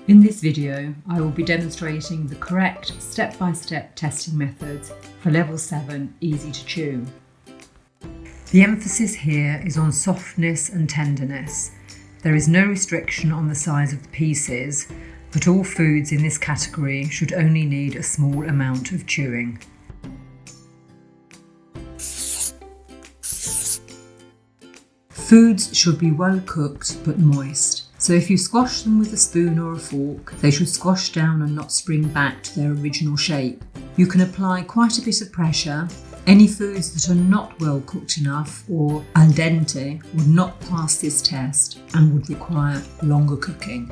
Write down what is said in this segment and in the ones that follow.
In this video, I will be demonstrating the correct step-by-step testing methods for Level 7 Easy to Chew. The emphasis here is on softness and tenderness. There is no restriction on the size of the pieces, but all foods in this category should only need a small amount of chewing. Foods should be well cooked but moist. So if you squash them with a spoon or a fork, they should squash down and not spring back to their original shape. You can apply quite a bit of pressure. Any foods that are not well cooked enough or al dente would not pass this test and would require longer cooking.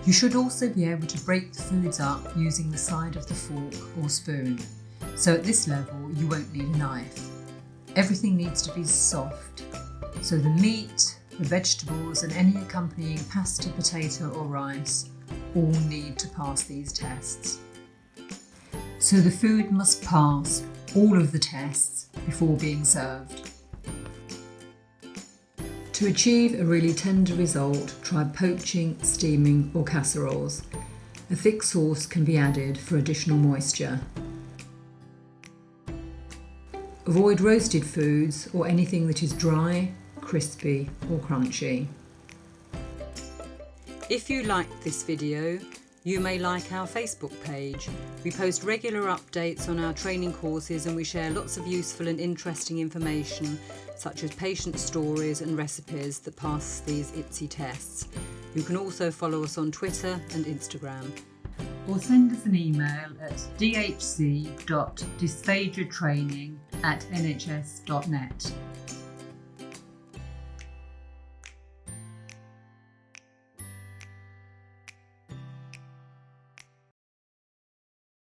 You should also be able to break the foods up using the side of the fork or spoon. So at this level, you won't need a knife. Everything needs to be soft. So the meat, the vegetables and any accompanying pasta, potato or rice all need to pass these tests. So the food must pass all of the tests before being served. To achieve a really tender result, try poaching, steaming or casseroles. A thick sauce can be added for additional moisture. Avoid roasted foods or anything that is dry, crispy or crunchy. If you liked this video, you may like our Facebook page. We post regular updates on our training courses and we share lots of useful and interesting information such as patient stories and recipes that pass these IDDSI tests. You can also follow us on Twitter and Instagram. Or send us an email at dhc.dysphagiatraining@nhs.net.